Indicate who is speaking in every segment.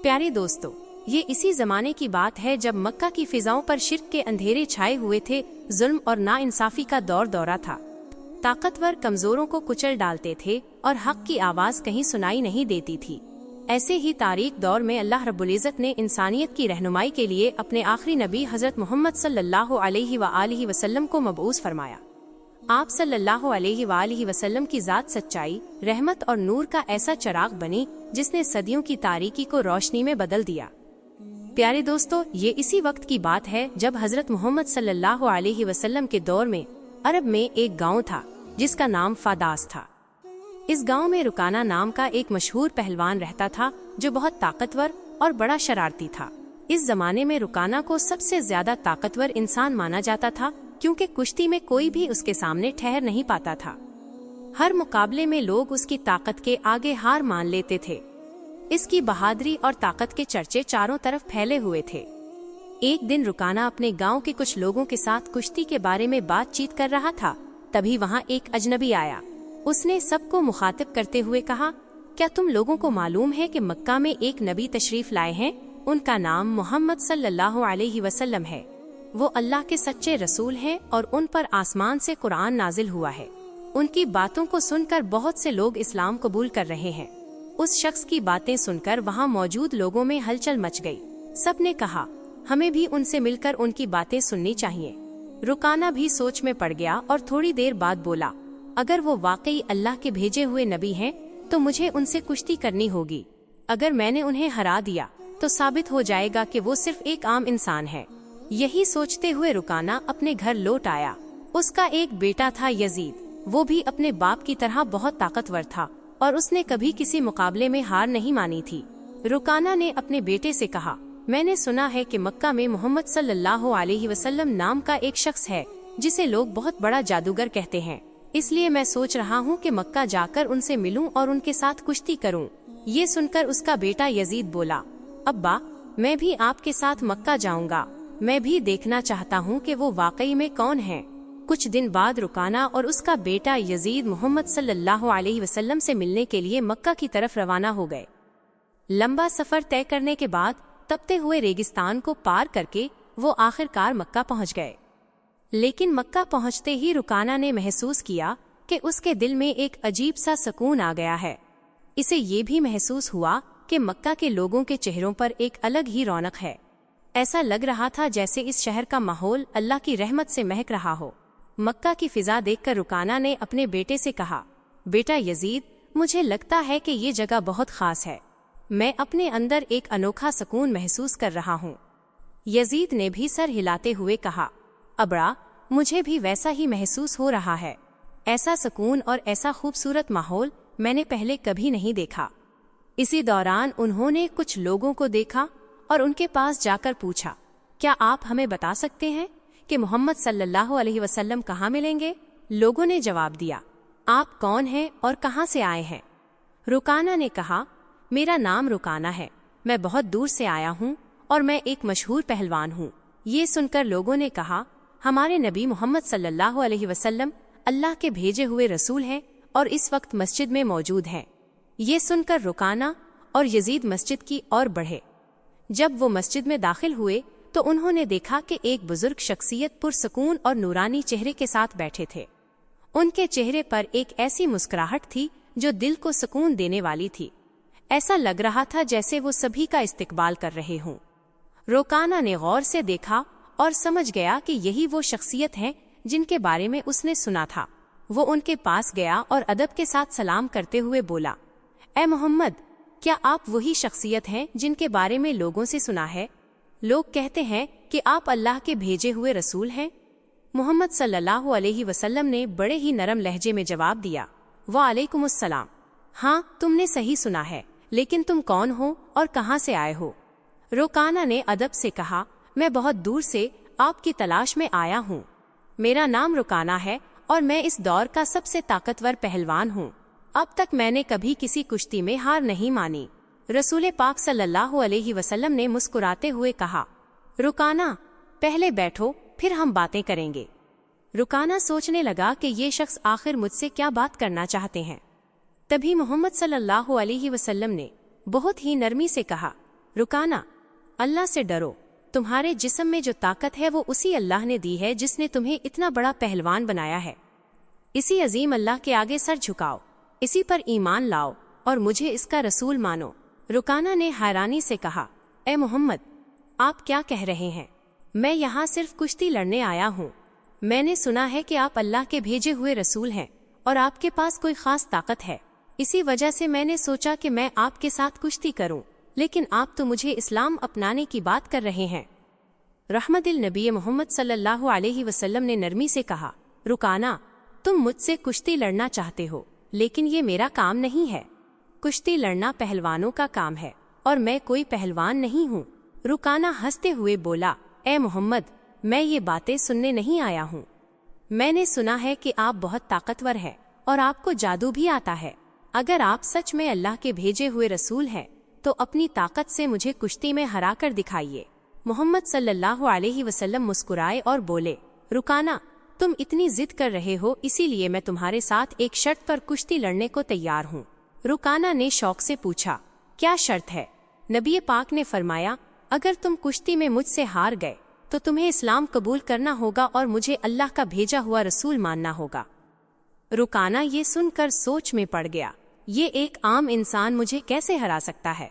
Speaker 1: प्यारे दोस्तों, ये इसी जमाने की बात है जब मक्का की फिजाओं पर शिर्क के अंधेरे छाए हुए थे। जुल्म और नाइंसाफी का दौरा था। ताकतवर कमजोरों को कुचल डालते थे और हक की आवाज कहीं सुनाई नहीं देती थी। ऐसे ही तारीख दौर में अल्लाह रब्बुल इज़्ज़त ने इंसानियत की रहनुमाई के लिए अपने आखिरी नबी हजरत मोहम्मद सल्लल्लाहु अलैहि वसल्लम को मबऊस फरमाया। आप सल्लल्लाहु अलैहि वसल्लम की जात सच्चाई, रहमत और नूर का ऐसा चिराग बनी जिसने सदियों की तारीकी को रोशनी में बदल दिया। प्यारे दोस्तों, ये इसी वक्त की बात है जब हजरत मोहम्मद सल्लल्लाहु अलैहि वसल्लम के दौर में अरब में एक गांव था जिसका नाम फादास था। इस गांव में रुकाना नाम का एक मशहूर पहलवान रहता था जो बहुत ताकतवर और बड़ा शरारती था। इस जमाने में रुकाना को सबसे ज्यादा ताकतवर इंसान माना जाता था, क्योंकि कुश्ती में कोई भी उसके सामने ठहर नहीं पाता था। हर मुकाबले में लोग उसकी ताकत के आगे हार मान लेते थे। इसकी बहादुरी और ताकत के चर्चे चारों तरफ फैले हुए थे। एक दिन रुकाना अपने गांव के कुछ लोगों के साथ कुश्ती के बारे में बातचीत कर रहा था। तभी वहां एक अजनबी आया। उसने सबको मुखातिब करते हुए कहा, क्या तुम लोगों को मालूम है कि मक्का में एक नबी तशरीफ लाए हैं? उनका नाम मोहम्मद सल्लल्लाहु अलैहि वसल्लम है। वो अल्लाह के सच्चे रसूल हैं और उन पर आसमान से कुरान नाजिल हुआ है। उनकी बातों को सुनकर बहुत से लोग इस्लाम कबूल कर रहे हैं। उस शख्स की बातें सुनकर वहां मौजूद लोगों में हलचल मच गई। सब ने कहा, हमें भी उनसे मिलकर उनकी बातें सुननी चाहिए। रुकाना भी सोच में पड़ गया और थोड़ी देर बाद बोला, अगर वो वाकई अल्लाह के भेजे हुए नबी हैं तो मुझे उनसे कुश्ती करनी होगी। अगर मैंने उन्हें हरा दिया तो साबित हो जाएगा कि वो सिर्फ एक आम इंसान है। यही सोचते हुए रुकाना अपने घर लौट आया। उसका एक बेटा था यजीद। वो भी अपने बाप की तरह बहुत ताकतवर था और उसने कभी किसी मुकाबले में हार नहीं मानी थी। रुकाना ने अपने बेटे से कहा, मैंने सुना है कि मक्का में मोहम्मद सल्लल्लाहु अलैहि वसल्लम नाम का एक शख्स है जिसे लोग बहुत बड़ा जादूगर कहते हैं। इसलिए मैं सोच रहा हूँ कि मक्का जाकर उनसे मिलूं और उनके साथ कुश्ती करूं। ये सुनकर उसका बेटा यजीद बोला, अब्बा, मैं भी आपके साथ मक्का जाऊंगा। मैं भी देखना चाहता हूँ कि वो वाकई में कौन है। कुछ दिन बाद रुकाना और उसका बेटा यजीद मोहम्मद सल्लल्लाहु अलैहि वसल्लम से मिलने के लिए मक्का की तरफ रवाना हो गए। लंबा सफर तय करने के बाद तपते हुए रेगिस्तान को पार करके वो आखिरकार मक्का पहुंच गए। लेकिन मक्का पहुंचते ही रुकाना ने महसूस किया कि उसके दिल में एक अजीब सा सुकून आ गया है। इसे ये भी महसूस हुआ कि मक्का के लोगों के चेहरों पर एक अलग ही रौनक है। ऐसा लग रहा था जैसे इस शहर का माहौल अल्लाह की रहमत से महक रहा हो। मक्का की फिजा देखकर रुकाना ने अपने बेटे से कहा, बेटा यजीद, मुझे लगता है कि ये जगह बहुत खास है। मैं अपने अंदर एक अनोखा सुकून महसूस कर रहा हूँ। यजीद ने भी सर हिलाते हुए कहा, अबड़ा, मुझे भी वैसा ही महसूस हो रहा है। ऐसा सुकून और ऐसा खूबसूरत माहौल मैंने पहले कभी नहीं देखा। इसी दौरान उन्होंने कुछ लोगों को देखा और उनके पास जाकर पूछा, क्या आप हमें बता सकते हैं कि मोहम्मद सल्लल्लाहु अलैहि वसल्लम कहाँ मिलेंगे? लोगों ने जवाब दिया, आप कौन हैं और कहाँ से आए हैं? रुकाना ने कहा, मेरा नाम रुकाना है। मैं बहुत दूर से आया हूँ और मैं एक मशहूर पहलवान हूँ। ये सुनकर लोगों ने कहा, हमारे नबी मोहम्मद सल्लल्लाहु अलैहि वसल्लम अल्लाह के भेजे हुए रसूल हैं और इस वक्त मस्जिद में मौजूद हैं। ये सुनकर रुकाना और यजीद मस्जिद की ओर बढ़े। जब वो मस्जिद में दाखिल हुए तो उन्होंने देखा कि एक बुजुर्ग शख्सियत पुरसुकून और नूरानी चेहरे के साथ बैठे थे। उनके चेहरे पर एक ऐसी मुस्कुराहट थी जो दिल को सुकून देने वाली थी। ऐसा लग रहा था जैसे वो सभी का इस्तकबाल कर रहे हों। रुकाना ने गौर से देखा और समझ गया कि यही वो शख्सियत हैं जिनके बारे में उसने सुना था। वो उनके पास गया और अदब के साथ सलाम करते हुए बोला, ए मोहम्मद, क्या आप वही शख्सियत हैं जिनके बारे में लोगों से सुना है? लोग कहते हैं कि आप अल्लाह के भेजे हुए रसूल हैं। मोहम्मद सल्लल्लाहु अलैहि वसल्लम ने बड़े ही नरम लहजे में जवाब दिया, वालेकुमुस्सलाम। हाँ, तुमने सही सुना है, लेकिन तुम कौन हो और कहाँ से आए हो? रुकाना ने अदब से कहा, मैं बहुत दूर से आपकी तलाश में आया हूँ। मेरा नाम रुकाना है और मैं इस दौर का सबसे ताकतवर पहलवान हूँ। अब तक मैंने कभी किसी कुश्ती में हार नहीं मानी। रसूल पाक सल्लल्लाहु अलैहि वसल्लम ने मुस्कुराते हुए कहा, रुकाना, पहले बैठो, फिर हम बातें करेंगे। रुकाना सोचने लगा कि ये शख्स आखिर मुझसे क्या बात करना चाहते हैं। तभी मोहम्मद सल्लल्लाहु अलैहि वसल्लम ने बहुत ही नरमी से कहा, रुकाना, अल्लाह से डरो। तुम्हारे जिस्म में जो ताकत है वो उसी अल्लाह ने दी है जिसने तुम्हें इतना बड़ा पहलवान बनाया है। इसी अजीम अल्लाह के आगे सर झुकाओ, इसी पर ईमान लाओ और मुझे इसका रसूल मानो। रुकाना ने हैरानी से कहा, ए मोहम्मद, आप क्या कह रहे हैं? मैं यहाँ सिर्फ कुश्ती लड़ने आया हूँ। मैंने सुना है कि आप अल्लाह के भेजे हुए रसूल हैं और आपके पास कोई खास ताकत है। इसी वजह से मैंने सोचा कि मैं आपके साथ कुश्ती करूं, लेकिन आप तो मुझे इस्लाम अपनाने की बात कर रहे हैं। रहमतिल नबी मोहम्मद सल्लल्लाहु अलैहि वसल्लम ने नरमी से कहा, रुकाना, तुम मुझसे कुश्ती लड़ना चाहते हो, लेकिन ये मेरा काम नहीं है। कुश्ती लड़ना पहलवानों का काम है और मैं कोई पहलवान नहीं हूँ। रुकाना हंसते हुए बोला, ए मोहम्मद, मैं ये बातें सुनने नहीं आया हूँ। मैंने सुना है कि आप बहुत ताकतवर हैं और आपको जादू भी आता है। अगर आप सच में अल्लाह के भेजे हुए रसूल हैं तो अपनी ताकत से मुझे कुश्ती में हरा कर दिखाइए। मोहम्मद सल्लल्लाहु अलैहि वसल्लम मुस्कुराए और बोले, रुकाना, तुम इतनी जिद कर रहे हो, इसीलिए मैं तुम्हारे साथ एक शर्त पर कुश्ती लड़ने को तैयार हूँ। रुकाना ने शौक से पूछा, क्या शर्त है? नबी पाक ने फरमाया, अगर तुम कुश्ती में मुझसे हार गए तो तुम्हें इस्लाम कबूल करना होगा और मुझे अल्लाह का भेजा हुआ रसूल मानना होगा। रुकाना ये सुनकर सोच में पड़ गया, ये एक आम इंसान मुझे कैसे हरा सकता है?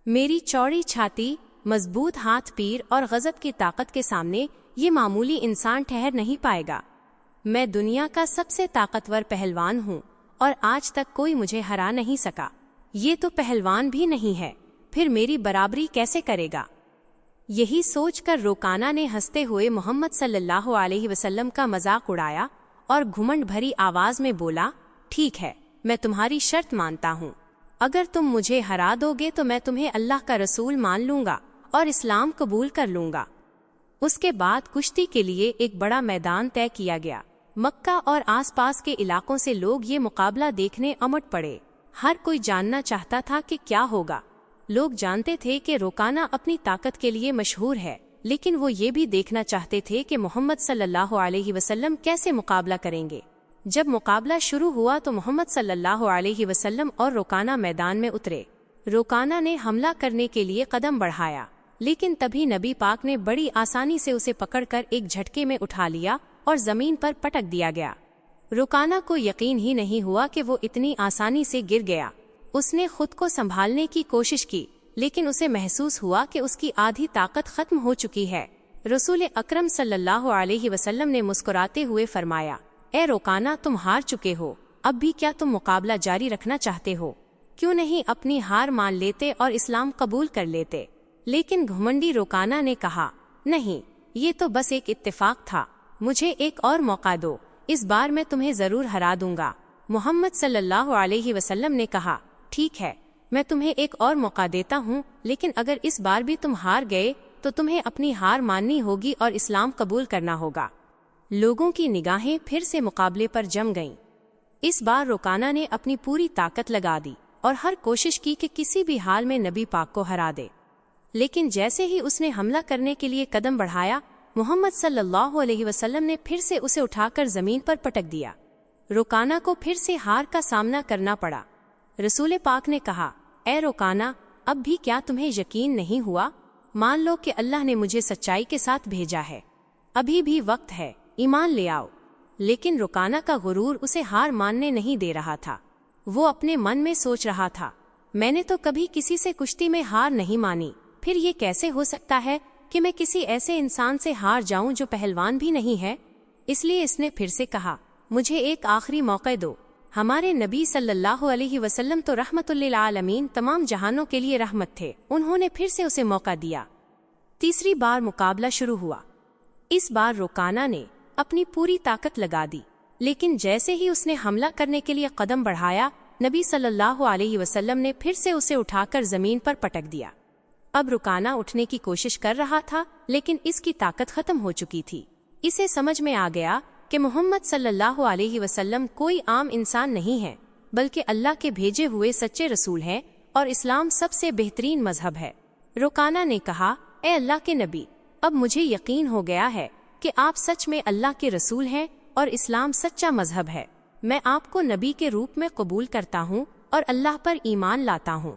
Speaker 1: मेरी चौड़ी छाती, मजबूत हाथ पीर और गजब की ताकत के सामने ये मामूली इंसान ठहर नहीं पाएगा। मैं दुनिया का सबसे ताकतवर पहलवान हूँ और आज तक कोई मुझे हरा नहीं सका। ये तो पहलवान भी नहीं है, फिर मेरी बराबरी कैसे करेगा? यही सोचकर रुकाना ने हंसते हुए मोहम्मद सल्लल्लाहु अलैहि वसल्लम का मजाक उड़ाया और घुमंड भरी आवाज में बोला, ठीक है, मैं तुम्हारी शर्त मानता हूँ। अगर तुम मुझे हरा दोगे तो मैं तुम्हें अल्लाह का रसूल मान लूंगा और इस्लाम कबूल कर लूंगा। उसके बाद कुश्ती के लिए एक बड़ा मैदान तय किया गया। मक्का और आसपास के इलाकों से लोग ये मुकाबला देखने उमड़ पड़े। हर कोई जानना चाहता था कि क्या होगा। लोग जानते थे कि रुकाना अपनी ताकत के लिए मशहूर है, लेकिन वो ये भी देखना चाहते थे कि मोहम्मद सल्लल्लाहु अलैहि वसल्लम कैसे मुकाबला करेंगे। जब मुकाबला शुरू हुआ तो मोहम्मद सल्लल्लाहु अलैहि वसल्लम और रुकाना मैदान में उतरे। रुकाना ने हमला करने के लिए कदम बढ़ाया, लेकिन तभी नबी पाक ने बड़ी आसानी से उसे पकड़कर एक झटके में उठा लिया और जमीन पर पटक दिया गया। रुकाना को यकीन ही नहीं हुआ कि वो इतनी आसानी से गिर गया। उसने खुद को संभालने की कोशिश की, लेकिन उसे महसूस हुआ कि उसकी आधी ताकत खत्म हो चुकी है। रसूल अकरम सल्लल्लाहु अलैहि वसल्लम ने मुस्कुराते हुए फरमाया, ए रुकाना, तुम हार चुके हो, अब भी क्या तुम मुकाबला जारी रखना चाहते हो? क्यों नहीं अपनी हार मान लेते और इस्लाम कबूल कर लेते? लेकिन घुमंडी रुकाना ने कहा, नहीं, ये तो बस एक इत्तेफाक था, मुझे एक और मौका दो, इस बार मैं तुम्हें जरूर हरा दूंगा। मोहम्मद सल्लल्लाहु अलैहि वसल्लम ने कहा, ठीक है, मैं तुम्हें एक और मौका देता हूँ, लेकिन अगर इस बार भी तुम हार गए तो तुम्हें अपनी हार माननी होगी और इस्लाम कबूल करना होगा। लोगों की निगाहें फिर से मुकाबले पर जम गईं। इस बार रुकाना ने अपनी पूरी ताकत लगा दी और हर कोशिश की कि किसी भी हाल में नबी पाक को हरा दे। लेकिन जैसे ही उसने हमला करने के लिए कदम बढ़ाया, मोहम्मद सल्लल्लाहु अलैहि वसल्लम ने फिर से उसे उठाकर जमीन पर पटक दिया। रुकाना को फिर से हार का सामना करना पड़ा। रसूल पाक ने कहा, ए रुकाना, अब भी क्या तुम्हें यकीन नहीं हुआ? मान लो कि अल्लाह ने मुझे सच्चाई के साथ भेजा है, अभी भी वक्त है, ईमान ले आओ। लेकिन रुकाना का गुरूर उसे हार मानने नहीं दे रहा था। वो अपने मन में सोच रहा था, मैंने तो कभी किसी से कुश्ती में हार नहीं मानी, फिर ये कैसे हो सकता है कि मैं किसी ऐसे इंसान से हार जाऊं जो पहलवान भी नहीं है? इसलिए इसने फिर से कहा, मुझे एक आखिरी मौका दो। हमारे नबी सल्लल्लाहु अलैहि वसल्लम तो रहमतुल लिल आलमीन, तमाम जहानों के लिए रहमत थे। उन्होंने फिर से उसे मौका दिया। तीसरी बार मुकाबला शुरू हुआ। इस बार रुकाना ने अपनी पूरी ताकत लगा दी, लेकिन जैसे ही उसने हमला करने के लिए कदम बढ़ाया, नबी सल्लल्लाहु अलैहि वसल्लम ने फिर से उसे उठाकर जमीन पर पटक दिया। अब रुकाना उठने की कोशिश कर रहा था, लेकिन इसकी ताकत खत्म हो चुकी थी। इसे समझ में आ गया कि मोहम्मद सल्लल्लाहु अलैहि वसल्लम कोई आम इंसान नहीं है, बल्कि अल्लाह के भेजे हुए सच्चे रसूल हैं और इस्लाम सबसे बेहतरीन मजहब है। रुकाना ने कहा, ए अल्लाह के नबी, अब मुझे यकीन हो गया है कि आप सच में अल्लाह के रसूल हैं और इस्लाम सच्चा मजहब है। मैं आपको नबी के रूप में कबूल करता हूँ और अल्लाह पर ईमान लाता हूँ।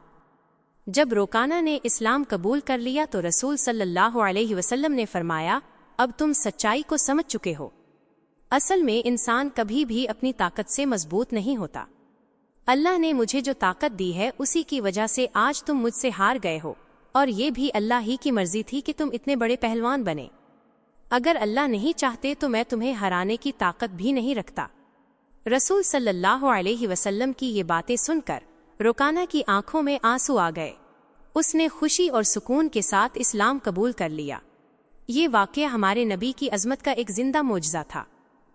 Speaker 1: جب روکانہ نے اسلام قبول کر لیا تو رسول صلی اللہ علیہ وسلم نے فرمایا، اب تم سچائی کو سمجھ چکے ہو۔ اصل میں انسان کبھی بھی اپنی طاقت سے مضبوط نہیں ہوتا۔ اللہ نے مجھے جو طاقت دی ہے اسی کی وجہ سے آج تم مجھ سے ہار گئے ہو، اور یہ بھی اللہ ہی کی مرضی تھی کہ تم اتنے بڑے پہلوان بنے۔ اگر اللہ نہیں چاہتے تو میں تمہیں ہرانے کی طاقت بھی نہیں رکھتا۔ رسول صلی اللہ علیہ وسلم کی یہ باتیں سن کر روکانہ کی آنکھوں میں آنسو آ گئے۔ اس نے خوشی اور سکون کے ساتھ اسلام قبول کر لیا۔ یہ واقعہ ہمارے نبی کی عظمت کا ایک زندہ معجزہ تھا۔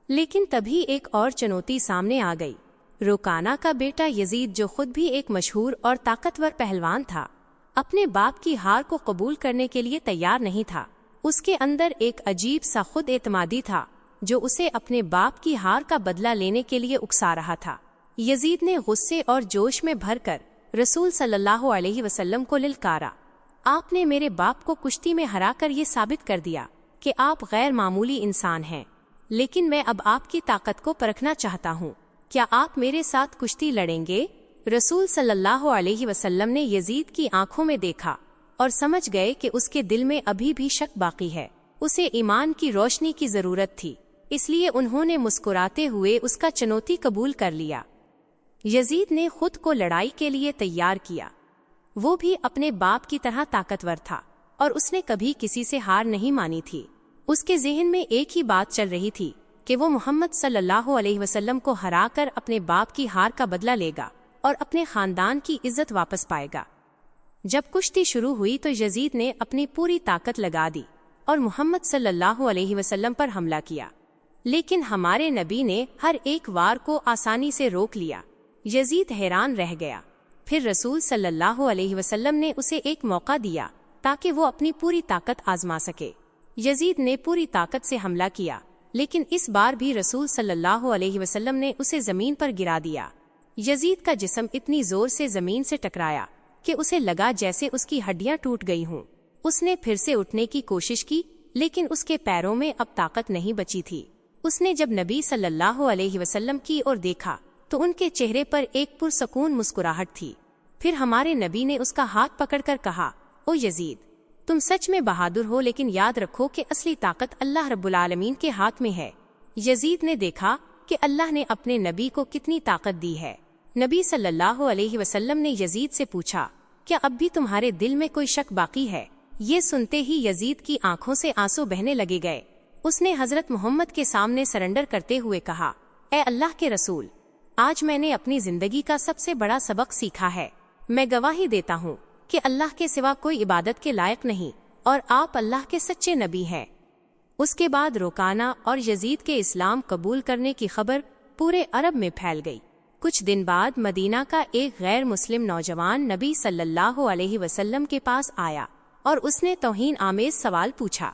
Speaker 1: لیکن تبھی ایک اور چنوتی سامنے آ گئی۔ روکانہ کا بیٹا یزید، جو خود بھی ایک مشہور اور طاقتور پہلوان تھا، اپنے باپ کی ہار کو قبول کرنے کے لیے تیار نہیں تھا۔ اس کے اندر ایک عجیب سا خود اعتمادی تھا جو اسے اپنے باپ کی ہار کا بدلہ لینے کے لیے اکسا رہا تھا۔ یزید نے غصے اور جوش میں بھر کر رسول صلی اللہ علیہ وسلم کو للکارا، آپ نے میرے باپ کو کشتی میں ہرا کر یہ ثابت کر دیا کہ آپ غیر معمولی انسان ہیں، لیکن میں اب آپ کی طاقت کو پرکھنا چاہتا ہوں، کیا آپ میرے ساتھ کشتی لڑیں گے؟ رسول صلی اللہ علیہ وسلم نے یزید کی آنکھوں میں دیکھا اور سمجھ گئے کہ اس کے دل میں ابھی بھی شک باقی ہے، اسے ایمان کی روشنی کی ضرورت تھی، اس لیے انہوں نے مسکراتے ہوئے اس کا چنوتی قبول کر لیا۔ یزید نے خود کو لڑائی کے لیے تیار کیا۔ وہ بھی اپنے باپ کی طرح طاقتور تھا اور اس نے کبھی کسی سے ہار نہیں مانی تھی۔ اس کے ذہن میں ایک ہی بات چل رہی تھی کہ وہ محمد صلی اللہ علیہ وسلم کو ہرا کر اپنے باپ کی ہار کا بدلہ لے گا اور اپنے خاندان کی عزت واپس پائے گا۔ جب کشتی شروع ہوئی تو یزید نے اپنی پوری طاقت لگا دی اور محمد صلی اللہ علیہ وسلم پر حملہ کیا، لیکن ہمارے نبی نے ہر ایک وار کو آسانی سے روک لیا۔ یزید حیران رہ گیا۔ پھر رسول صلی اللہ علیہ وسلم نے اسے ایک موقع دیا تاکہ وہ اپنی پوری طاقت آزما سکے۔ یزید نے پوری طاقت سے حملہ کیا، لیکن اس بار بھی رسول صلی اللہ علیہ وسلم نے اسے زمین پر گرا دیا۔ یزید کا جسم اتنی زور سے زمین سے ٹکرایا کہ اسے لگا جیسے اس کی ہڈیاں ٹوٹ گئی ہوں۔ اس نے پھر سے اٹھنے کی کوشش کی، لیکن اس کے پیروں میں اب طاقت نہیں بچی تھی۔ اس نے جب نبی صلی اللہ علیہ وسلم کی اور دیکھا تو ان کے چہرے پر ایک پرسکون مسکراہٹ تھی۔ پھر ہمارے نبی نے اس کا ہاتھ پکڑ کر کہا، او یزید، تم سچ میں بہادر ہو، لیکن یاد رکھو کہ اصلی طاقت اللہ رب العالمین کے ہاتھ میں ہے۔ یزید نے دیکھا کہ اللہ نے اپنے نبی کو کتنی طاقت دی ہے۔ نبی صلی اللہ علیہ وسلم نے یزید سے پوچھا، کیا اب بھی تمہارے دل میں کوئی شک باقی ہے؟ یہ سنتے ہی یزید کی آنکھوں سے آنسو بہنے لگے گئے۔ اس نے حضرت محمد کے سامنے سرنڈر کرتے ہوئے کہا، اے اللہ کے رسول، آج میں نے اپنی زندگی کا سب سے بڑا سبق سیکھا ہے۔ میں گواہی دیتا ہوں کہ اللہ کے سوا کوئی عبادت کے لائق نہیں اور آپ اللہ کے سچے نبی ہیں۔ اس کے بعد روکانہ اور یزید کے اسلام قبول کرنے کی خبر پورے عرب میں پھیل گئی۔ کچھ دن بعد مدینہ کا ایک غیر مسلم نوجوان نبی صلی اللہ علیہ وسلم کے پاس آیا اور اس نے توہین آمیز سوال پوچھا۔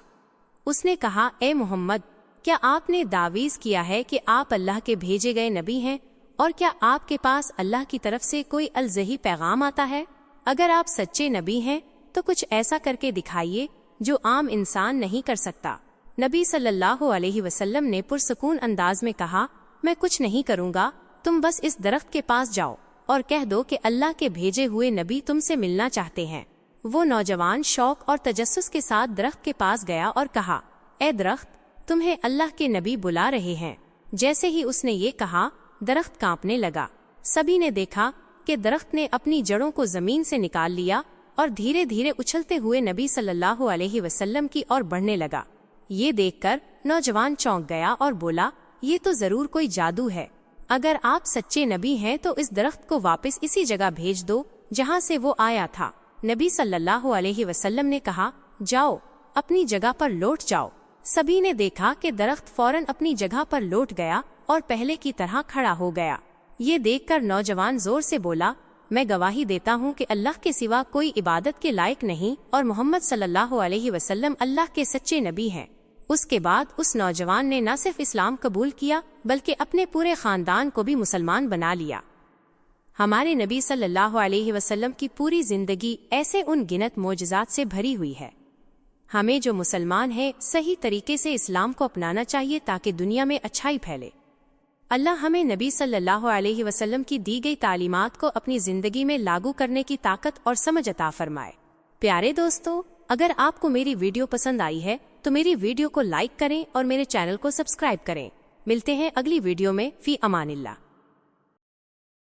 Speaker 1: اس نے کہا، اے محمد، کیا آپ نے دعویز کیا ہے کہ آپ اللہ کے بھیجے گئے نبی ہیں، اور کیا آپ کے پاس اللہ کی طرف سے کوئی الزہی پیغام آتا ہے؟ اگر آپ سچے نبی ہیں تو کچھ ایسا کر کے دکھائیے جو عام انسان نہیں کر سکتا۔ نبی صلی اللہ علیہ وسلم نے پرسکون انداز میں کہا، میں کچھ نہیں کروں گا، تم بس اس درخت کے پاس جاؤ اور کہہ دو کہ اللہ کے بھیجے ہوئے نبی تم سے ملنا چاہتے ہیں۔ وہ نوجوان شوق اور تجسس کے ساتھ درخت کے پاس گیا اور کہا، اے درخت، تمہیں اللہ کے نبی بلا رہے ہیں۔ جیسے ہی اس نے یہ کہا، درخت کانپنے لگا۔ سبھی نے دیکھا کہ درخت نے اپنی جڑوں کو زمین سے نکال لیا اور دھیرے دھیرے اچھلتے ہوئے نبی صلی اللہ علیہ وسلم کی اور بڑھنے لگا۔ یہ دیکھ کر نوجوان چونک گیا اور بولا، یہ تو ضرور کوئی جادو ہے۔ اگر آپ سچے نبی ہیں تو اس درخت کو واپس اسی جگہ بھیج دو جہاں سے وہ آیا تھا۔ نبی صلی اللہ علیہ وسلم نے کہا، جاؤ، اپنی جگہ پر لوٹ جاؤ۔ سبھی نے دیکھا کہ درخت فوراً اپنی جگہ پر لوٹ گیا اور پہلے کی طرح کھڑا ہو گیا۔ یہ دیکھ کر نوجوان زور سے بولا، میں گواہی دیتا ہوں کہ اللہ کے سوا کوئی عبادت کے لائق نہیں اور محمد صلی اللہ علیہ وسلم اللہ کے سچے نبی ہیں۔ اس کے بعد اس نوجوان نے نہ صرف اسلام قبول کیا بلکہ اپنے پورے خاندان کو بھی مسلمان بنا لیا۔ ہمارے نبی صلی اللہ علیہ وسلم کی پوری زندگی ایسے ان گنت معجزات سے بھری ہوئی ہے۔ ہمیں جو مسلمان ہیں صحیح طریقے سے اسلام کو اپنانا چاہیے تاکہ دنیا میں اچھائی پھیلے۔ اللہ ہمیں نبی صلی اللہ علیہ وسلم کی دی گئی تعلیمات کو اپنی زندگی میں لاگو کرنے کی طاقت اور سمجھ عطا فرمائے۔ پیارے دوستو، اگر آپ کو میری ویڈیو پسند آئی ہے تو میری ویڈیو کو لائک کریں اور میرے چینل کو سبسکرائب کریں۔ ملتے ہیں اگلی ویڈیو میں، فی امان اللہ۔